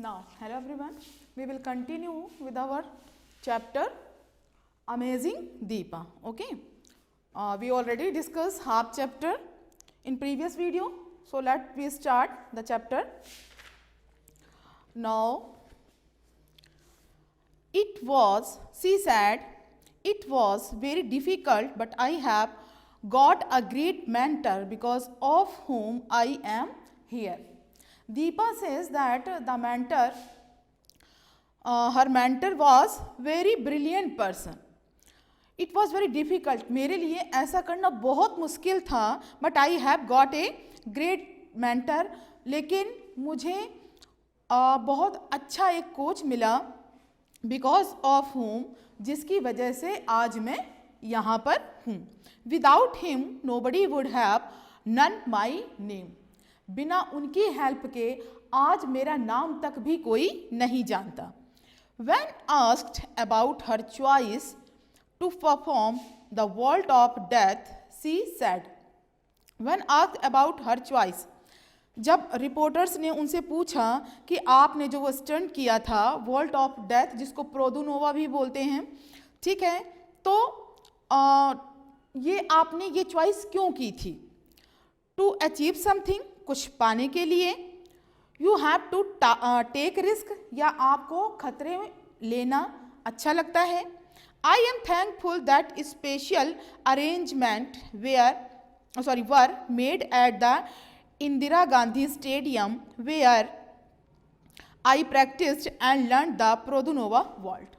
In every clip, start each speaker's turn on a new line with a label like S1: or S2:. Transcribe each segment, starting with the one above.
S1: Now, hello everyone. We will continue with our chapter Amazing Deepa. Okay. We already discussed half chapter in previous video. So let we start the chapter. Now, she said, it was very difficult, but I have got a great mentor because of whom I am here. Deepa says that the mentor, her mentor was very brilliant person. It was very difficult. मेरे लिए ऐसा करना बहुत मुश्किल था. But I have got a great mentor. लेकिन मुझे बहुत अच्छा एक कोच मिला. Because of whom, जिसकी वजह से आज मैं यहाँ पर हूँ. Without him, nobody would have known my name. बिना उनकी हेल्प के आज मेरा नाम तक भी कोई नहीं जानता. When asked about her choice to perform the vault of death, she said, when asked about her choice, जब रिपोर्टर्स ने उनसे पूछा कि आपने जो वो स्टंट किया था वॉल्ट ऑफ डेथ, जिसको प्रोदुनोवा भी बोलते हैं, ठीक है, तो ये आपने ये चॉइस क्यों की थी? टू अचीव समथिंग, कुछ पाने के लिए. You have to take risk, या आपको खतरे लेना अच्छा लगता है. I am thankful that special arrangement were made at the Indira Gandhi stadium where I practised and learn the Produnova vault.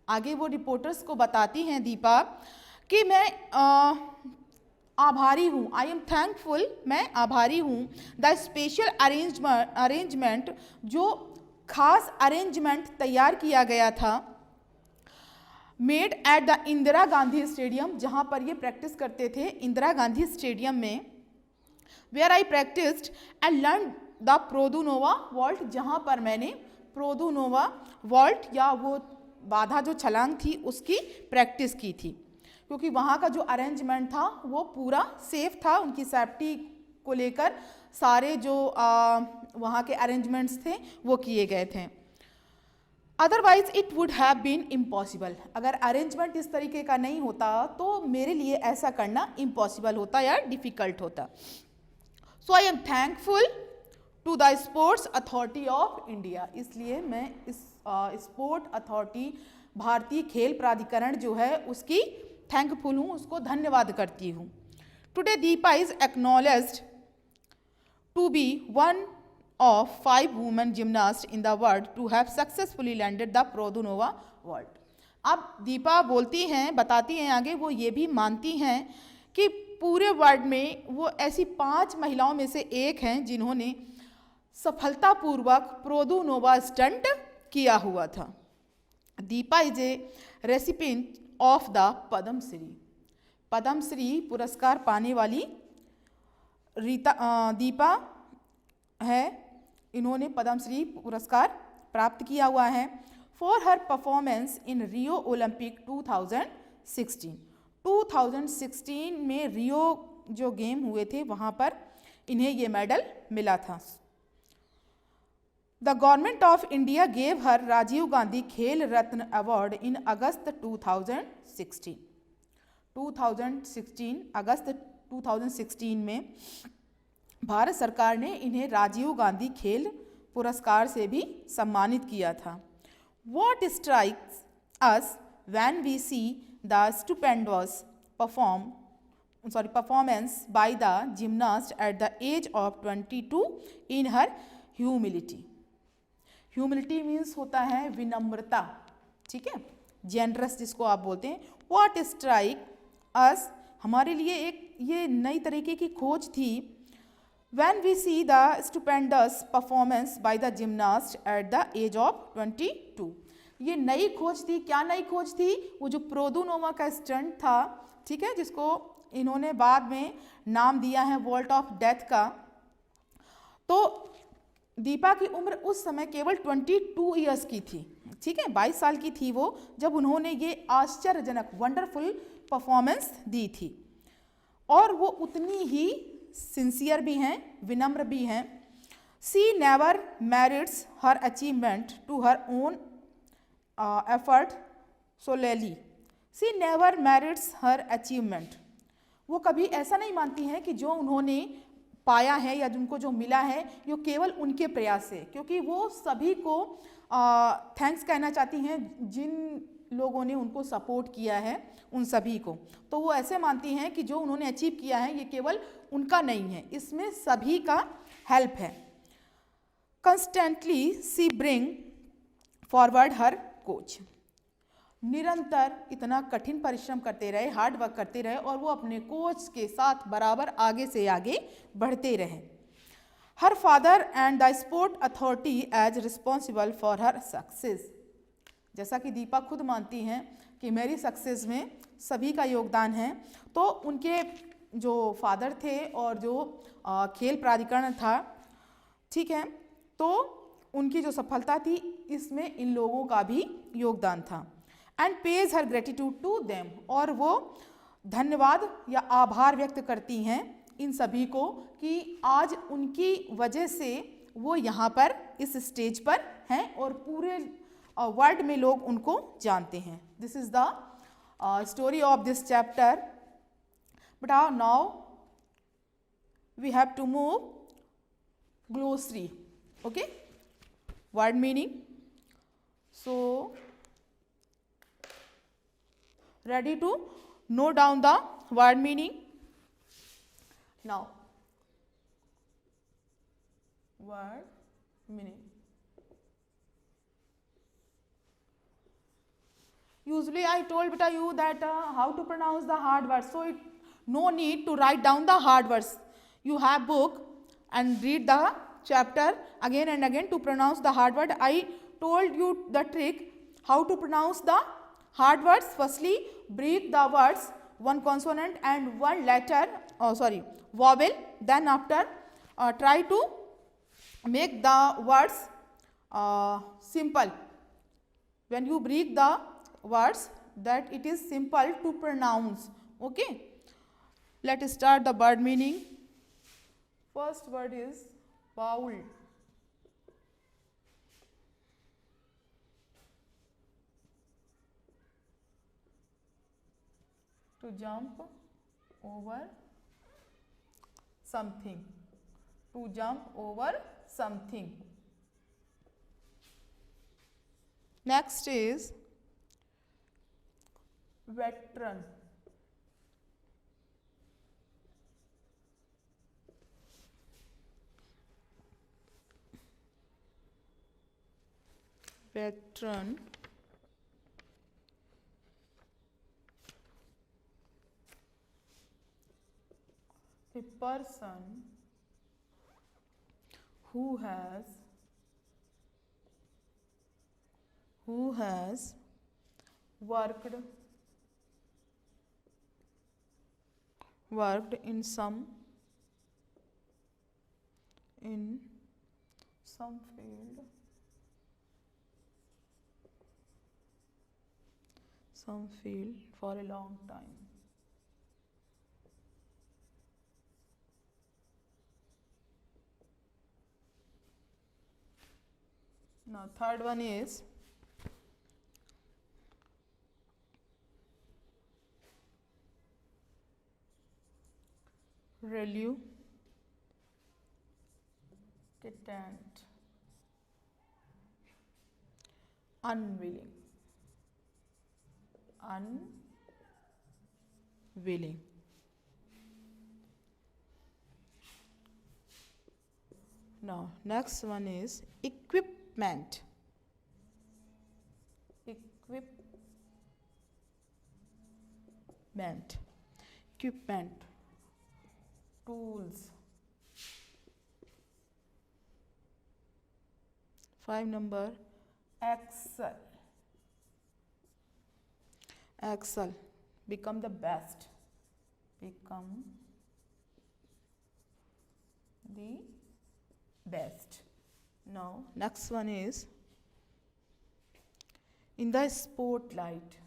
S1: आगे वो रिपोर्टर्स को बताती हैं दीपा कि मैं आभारी हूँ. आई एम थैंकफुल, मैं आभारी हूँ. द स्पेशल अरेंजमेंट, जो खास अरेंजमेंट तैयार किया गया था, made at the Indira Gandhi stadium, जहाँ पर ये प्रैक्टिस करते थे इंदिरा गांधी स्टेडियम में. Where I practised and learn the Produnova vault, जहाँ पर मैंने प्रोदुनोवा वॉल्ट या वो बाधा जो छलांग थी उसकी प्रैक्टिस की थी. क्योंकि वहाँ का जो अरेंजमेंट था वो पूरा सेफ था. उनकी सेफ्टी को लेकर सारे जो वहाँ के अरेंजमेंट्स थे वो किए गए थे. Otherwise it would have been impossible, अगर अरेंजमेंट इस तरीके का नहीं होता तो मेरे लिए ऐसा करना इम्पॉसिबल होता या डिफ़िकल्ट होता. So I am thankful to the sports authority of India, इसलिए मैं इस स्पोर्ट अथॉरिटी, भारतीय खेल प्राधिकरण जो है उसकी थैंकफुल हूँ, उसको धन्यवाद करती हूँ. Today Deepa is acknowledged to be one of 5 women gymnasts in the world to have successfully landed the Produnova vault. अब दीपा बोलती हैं, बताती हैं आगे, वो ये भी मानती हैं कि पूरे वर्ल्ड में वो ऐसी 5 महिलाओं में से एक हैं जिन्होंने सफलतापूर्वक प्रोदुनोवा स्टंट किया हुआ था. Deepa is a recipient of the Padmashri. Padmashri पुरस्कार पाने वाली दीपा है. इन्होंने पद्मश्री पुरस्कार प्राप्त किया हुआ है for her performance in Rio Olympic 2016. 2016 में रियो जो गेम हुए थे वहाँ पर इन्हें ये मेडल मिला था. The government of India gave her Rajiv Gandhi Khel Ratna award in अगस्त 2016. 2016 अगस्त 2016 में भारत सरकार ने इन्हें राजीव गांधी खेल पुरस्कार से भी सम्मानित किया था. What strikes us when we see the stupendous performance by the gymnast at the age of 22 in her humility. Humility means होता है विनम्रता, ठीक है, जेनरस जिसको आप बोलते हैं. What strikes us, हमारे लिए एक ये नई तरीके की खोज थी. When we see the stupendous performance by the gymnast at the age of 22, ये नई खोज थी. क्या नई खोज थी? वो जो प्रोदुनोवा का स्टंट था, ठीक है, जिसको इन्होंने बाद में नाम दिया है वॉल्ट ऑफ डेथ का. तो दीपा की उम्र उस समय केवल 22 ईयर्स की थी, ठीक है, 22 साल की थी वो जब उन्होंने ये आश्चर्यजनक वंडरफुल परफॉर्मेंस दी थी. और वो उतनी ही सिंसियर भी हैं, विनम्र भी हैं. She never merits her achievement to her own effort solely. She never merits her achievement. वो कभी ऐसा नहीं मानती हैं कि जो उन्होंने पाया है या जिनको जो मिला है ये केवल उनके प्रयास से, क्योंकि वो सभी को थैंक्स कहना चाहती हैं जिन लोगों ने उनको सपोर्ट किया है, उन सभी को। तो वो ऐसे मानती हैं कि जो उन्होंने अचीव किया है ये केवल उनका नहीं है, इसमें सभी का हेल्प है। कंस्टेंटली सी ब्रिंग फॉरवर्ड हर कोच। निरंतर इतना कठिन परिश्रम करते रहे, हार्ड वर्क करते रहे और वो अपने कोच के साथ बराबर आगे से आगे बढ़ते रहे। Her father and the sport authority as responsible for her success. जैसा कि दीपा खुद मानती हैं कि मेरी सक्सेस में सभी का योगदान है, तो उनके जो फादर थे और जो खेल प्राधिकरण था, ठीक है, तो उनकी जो सफलता थी इसमें इन लोगों का भी योगदान था। And pays her gratitude to them, और वो धन्यवाद या आभार व्यक्त करती हैं इन सभी को कि आज उनकी वजह से वो यहाँ पर इस स्टेज पर हैं और पूरे वर्ल्ड में लोग उनको जानते हैं। This is the story of this chapter. But now we have to move glossary. Okay, word meaning. So ready to note down the word meaning? Now word meaning. Usually I told beta you that how to pronounce the hard words, so no need to write down the hard words. You have book and read the chapter again and again to pronounce the hard word. I told you the trick how to pronounce the hard words. Firstly, breathe the words one consonant and one letter, vowel. Then after try to make the words simple. When you breathe the words, that it is simple to pronounce. Okay, let's start the word meaning. First word is bowl. To jump over something. To jump over something. Next is veteran. Veteran. A person who has worked in some field for a long time. Now third one is reluctant, unwilling. Now next one is equipment. Equipment, tools. 5 number, excel, become the best, Now next one is in the spotlight.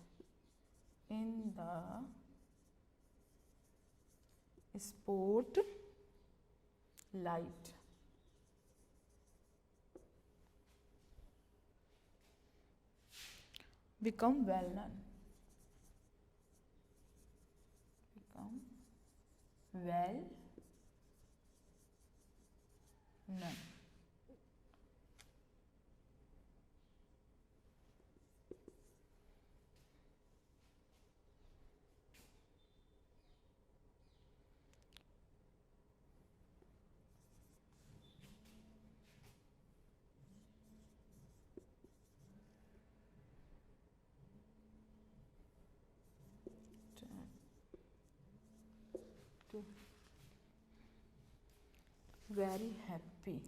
S1: become well known. Become well known. To very happy.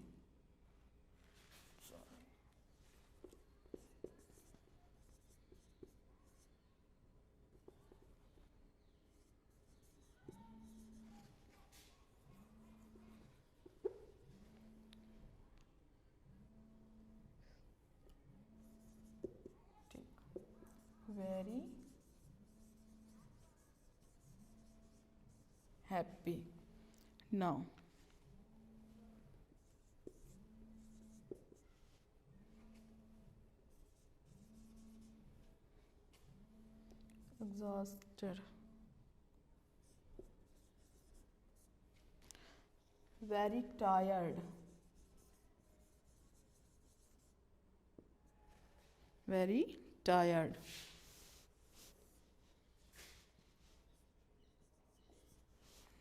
S1: Sorry. Take very happy. Now exhausted. Very tired. Very tired.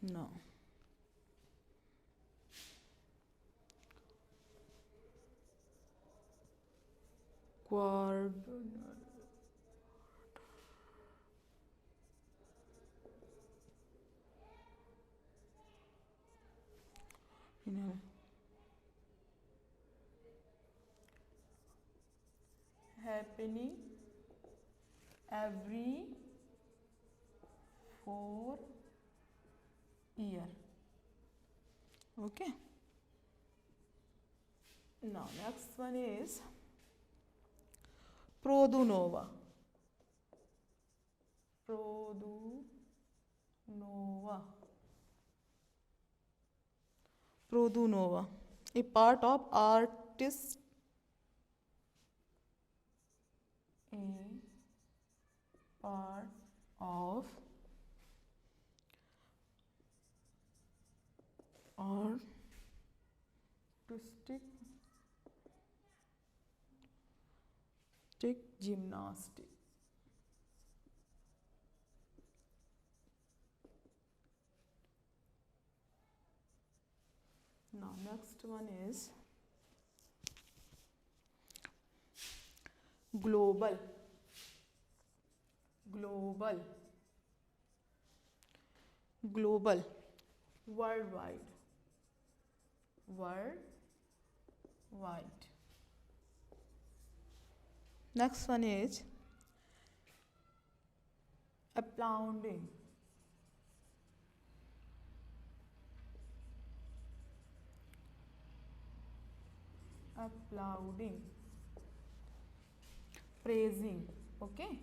S1: No. Quad. You know. Happening every 4 year. Okay. Now next one is Produnova. Produnova. Produnova. A part of artist. A part of artistic gymnastic. Now next one is global. Worldwide. Next one is applauding. Praising. Okay.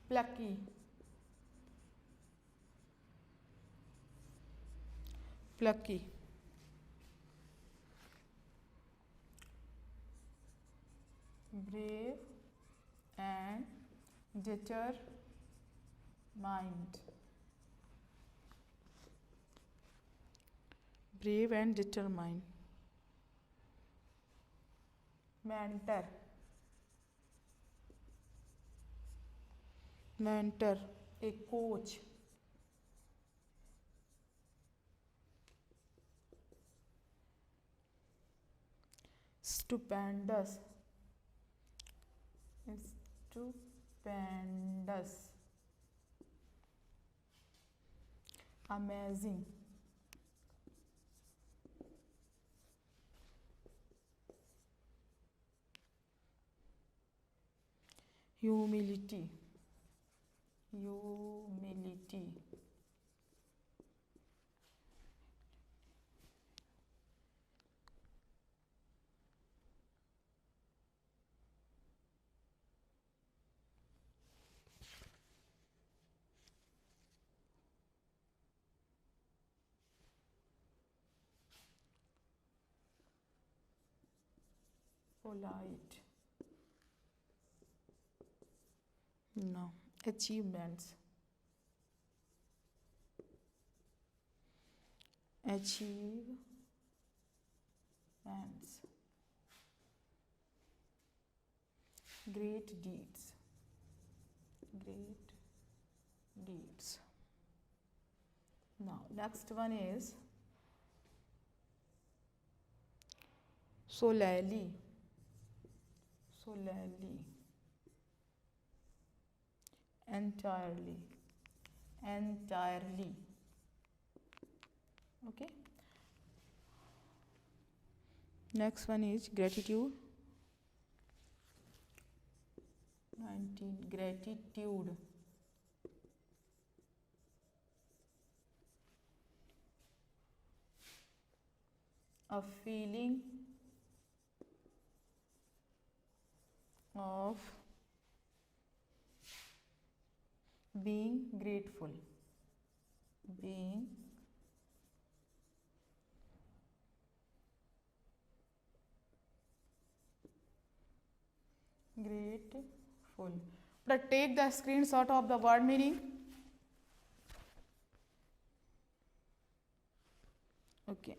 S1: Plucky. Brave and determined. Mentor. A coach. Stupendous. Amazing. Humility. polite. No, achievements. Achievements. Great deeds. Great deeds. Now, next one is solely. Solely. Entirely. Entirely. Okay. Next one is gratitude. 19. Gratitude. A feeling of being grateful. Being grateful. But take the screenshot of the word meaning. Okay.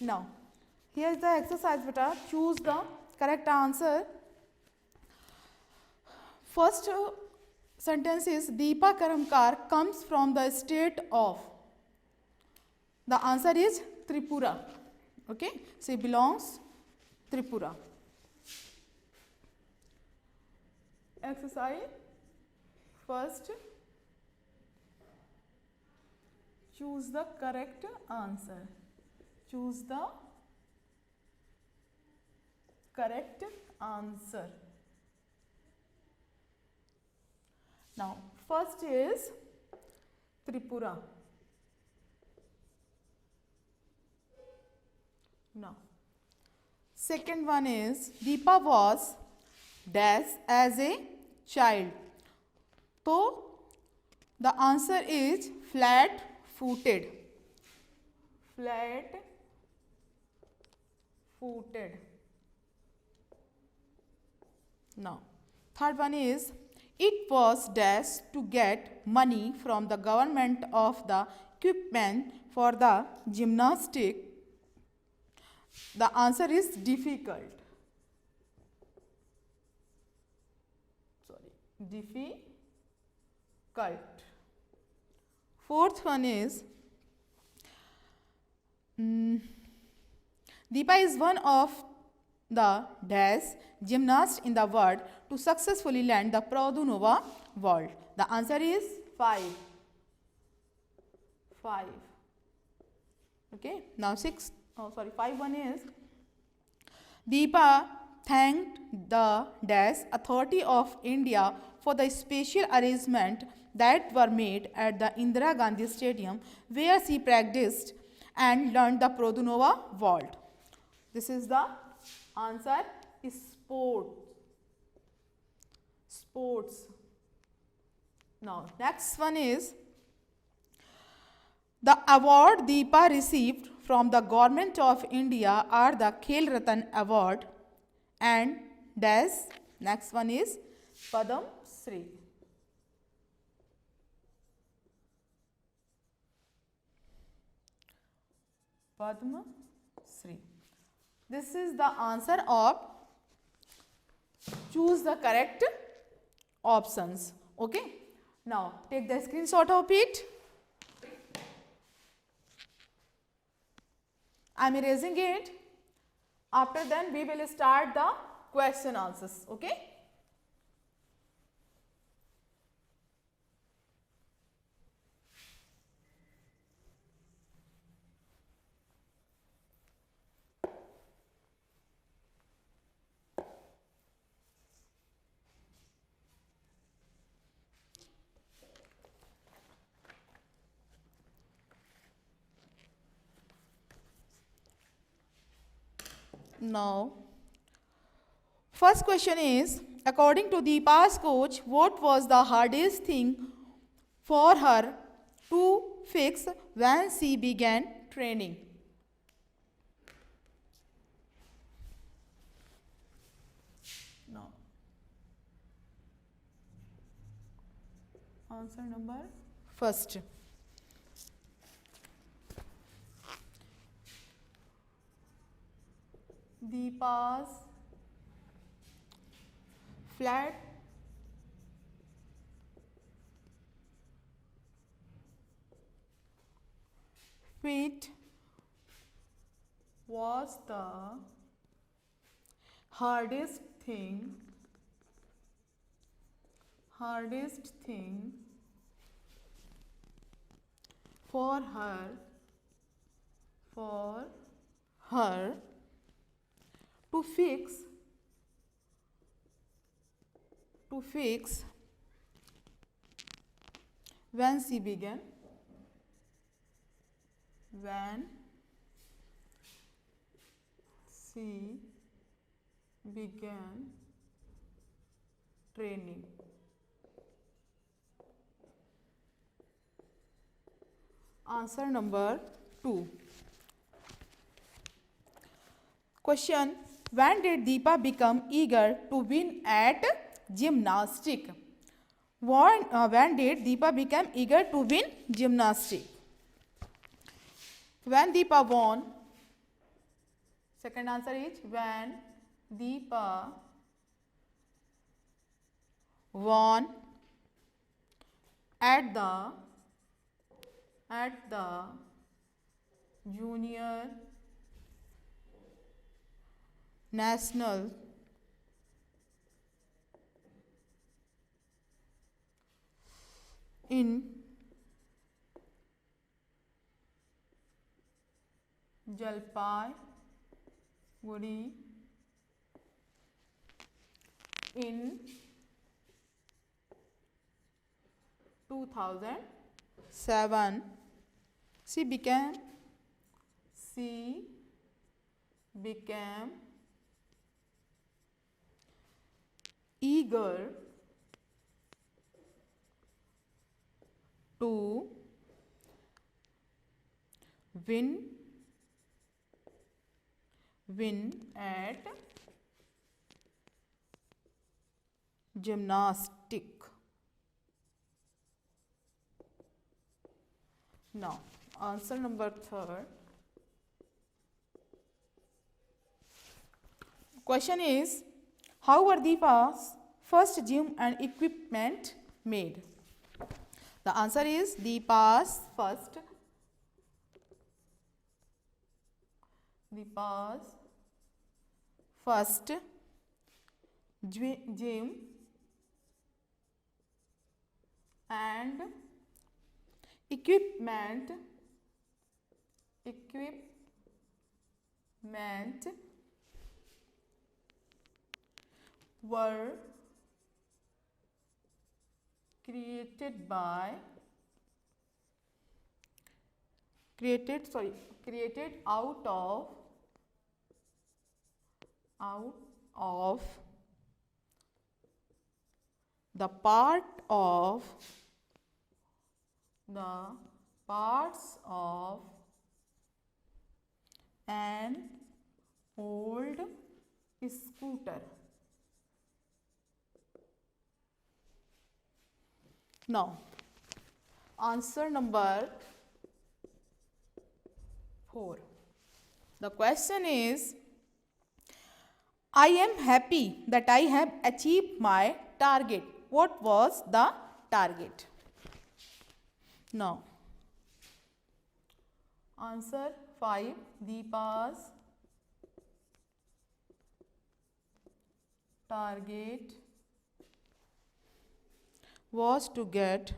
S1: Now, here is the exercise beta. Choose the correct answer. First sentence is Deepa Karamkar comes from the state of. The answer is Tripura. Okay, she belongs Tripura. Exercise. First, choose the correct answer. Choose the correct answer. Now, first is Tripura. Now, second one is Deepa was dash as a child. So, the answer is flat footed. Flat footed. Now, third one is it was dash to get money from the government of the equipment for the gymnastic. The answer is difficult. Difficult. Fourth one is Deepa is one of the dash gymnasts in the world to successfully land the Produnova vault. The answer is 5. 5. Okay. Now 5 one is Deepa thanked the dash authority of India for the special arrangement that were made at the Indira Gandhi Stadium where she practiced and learned the Produnova vault. This is the answer. Sports. Now next one is the award Deepa received from the Government of India are the Khel Ratan Award and dash. Next one is Padam Shri. Padma Shri. This is the answer of choose the correct options. Okay. Now take the screenshot of it. I am erasing it. After then we will start the question answers. Okay. Now, first question is, according to Deepa's coach, what was the hardest thing for her to fix when she began training? Now, answer number first. Deepa's flat feet was the hardest thing for her to fix when she began training. Answer number 2. Question: when did Deepa become eager to win at gymnastic? When did Deepa become eager to win gymnastic? When Deepa won. Second answer is when Deepa won at the junior national in Jalpaiguri in 2007. She became eager to win at gymnastic. Now, answer number 3rd. Question is, how were Deepa's first gym and equipment made? The answer is Deepa's first gym and equipment were created by created out of the parts of an old scooter. Now, answer number 4. The question is, I am happy that I have achieved my target. What was the target? Now, answer 5. Deepa's target was to get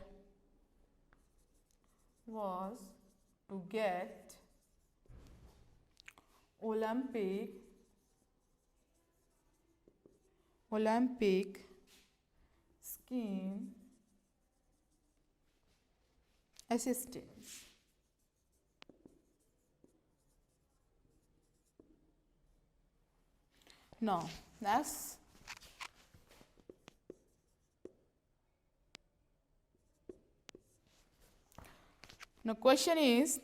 S1: Olympic skiing assistance. Now, next. Now, question is,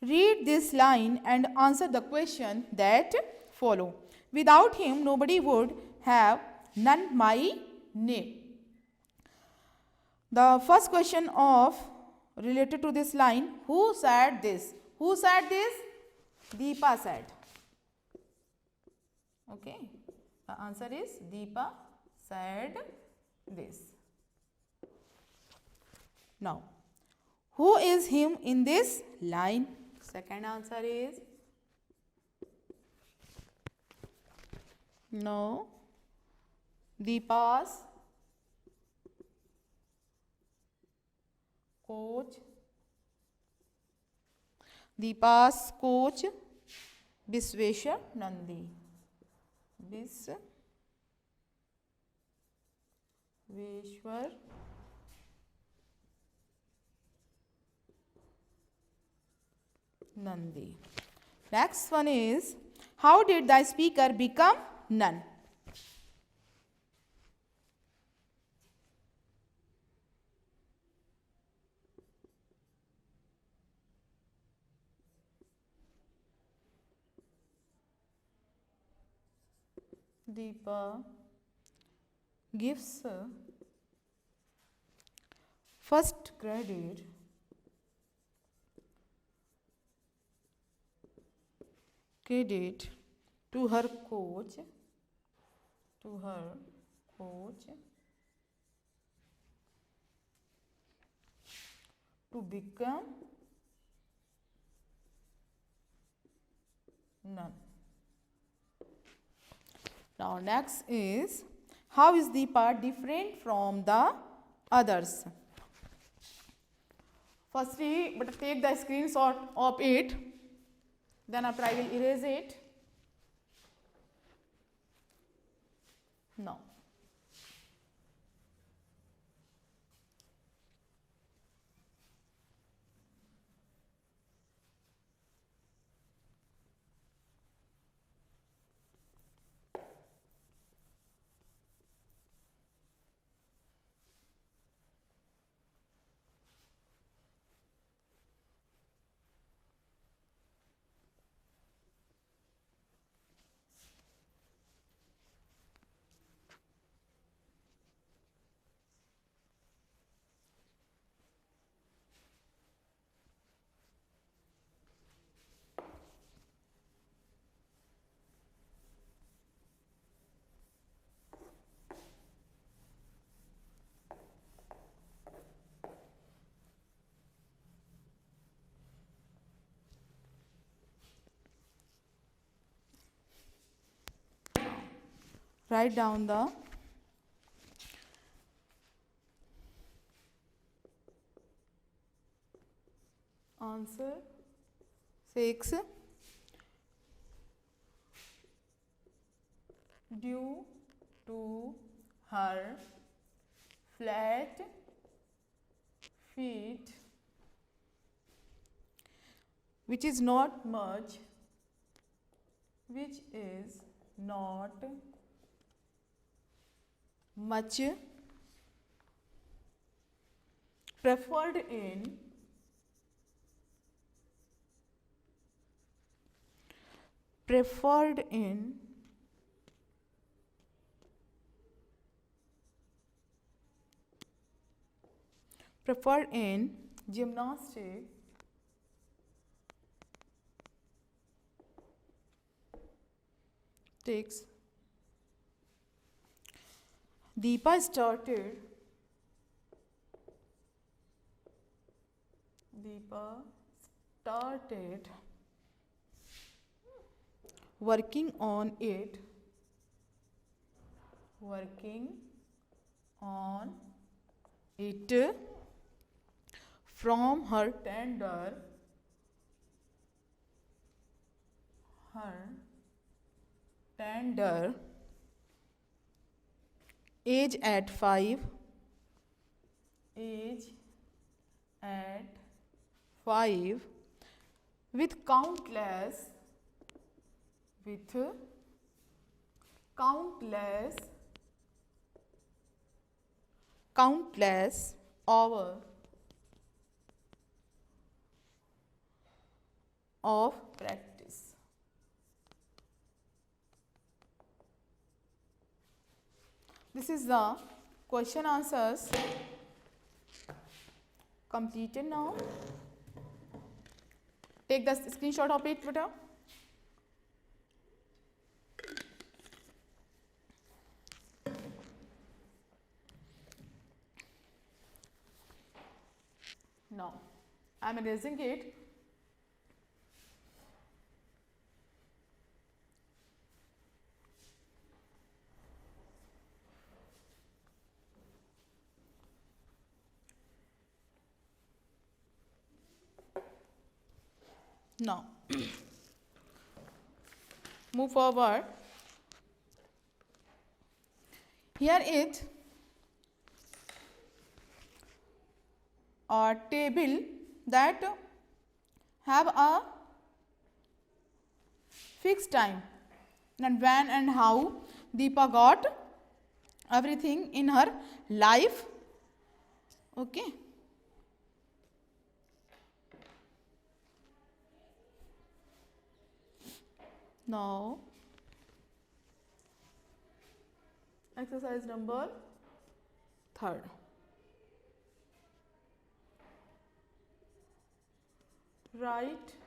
S1: read this line and answer the question that follow. Without him, nobody would have known my name. The first question of related to this line, who said this? Who said this? Deepa said. Okay. The answer is Deepa said this. Now, who is him in this line? Second answer is no. Deepa's coach Visveshwar Nandi. Visveshwar Nandi. Next one is, how did the speaker become none? Deepa gives first credit to her coach to become none. Now, next is, how is Deepa different from the others? Firstly, but take the screenshot of it. Then after I will erase it. Now, write down the answer. 6. Due to her flat feet, which is not much, which is not much preferred in preferred in preferred in gymnastics Deepa started working on it from her tender age at 5 with countless hours of practice. This is the question answers completed now. Take the screenshot of it, beta. Now, I am erasing it. Now, move forward. Here is a table that have a fixed time and when and how Deepa got everything in her life. Okay. Now, exercise number 3. Write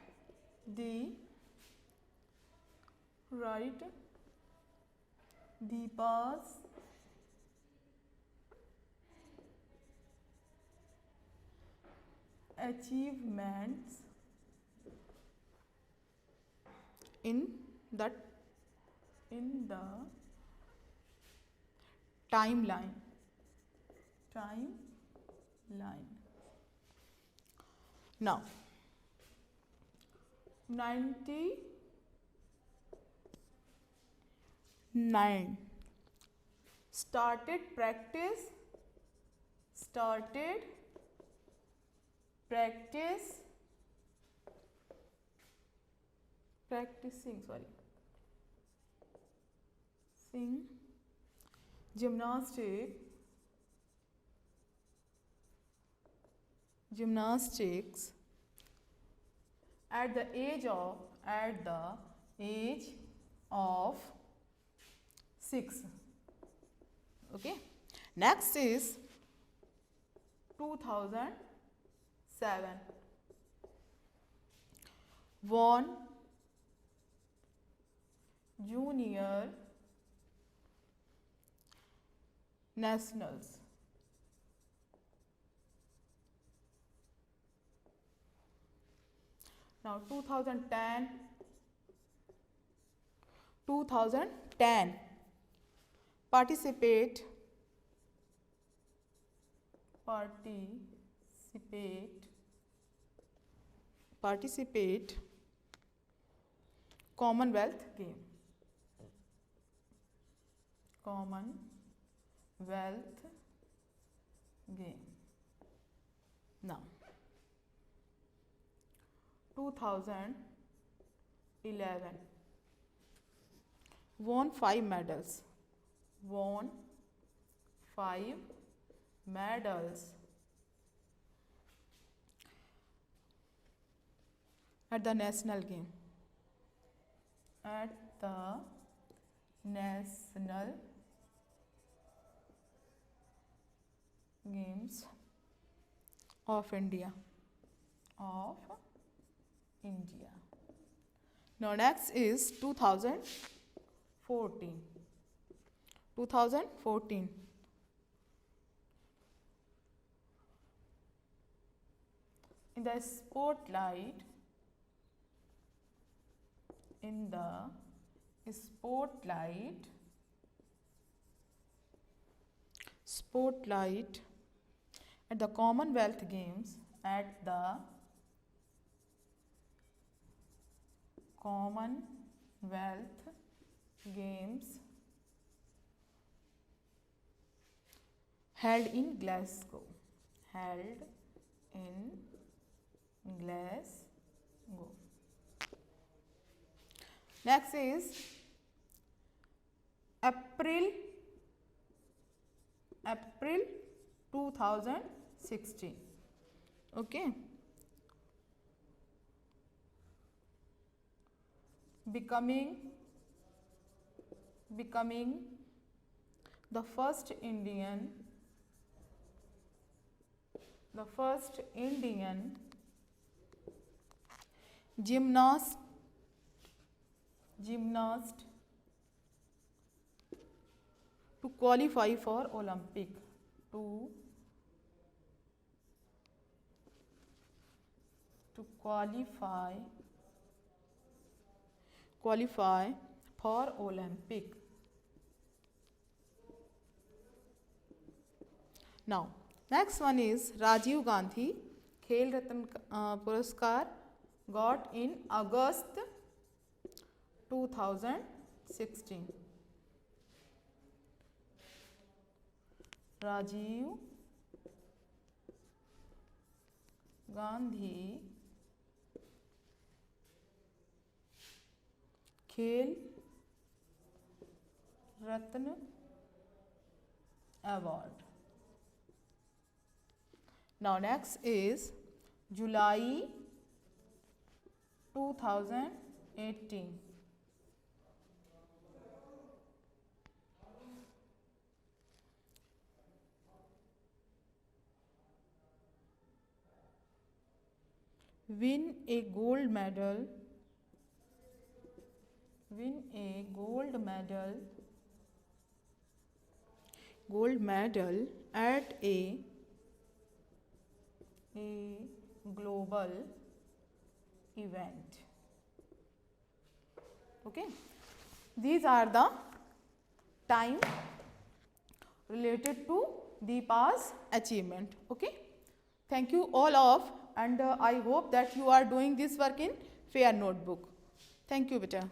S1: Deepa's achievements in the timeline. Now, 99 started practicing gymnastics at the age of 6. Okay. Next is 2007. Won junior nationals. Now 2010 participate Commonwealth game. Commonwealth game. Now 2011 won 5 medals. Won 5 medals at the national game. At the national games of India. Now next is 2014. 2014. In the spotlight, at the Commonwealth Games, held in Glasgow. Next is April 2016. Okay. Becoming the first Indian gymnast to qualify for Olympic. To qualify for Olympic. Now, next one is Rajiv Gandhi Khel Ratna Puraskar got in August 2016. Rajiv Gandhi Khel Ratna Award. Now next is July 2018. Win a gold medal at a global event. Okay, these are the time related to Deepa's achievement. Okay, thank you all of, and I hope that you are doing this work in fair notebook. Thank you, beta.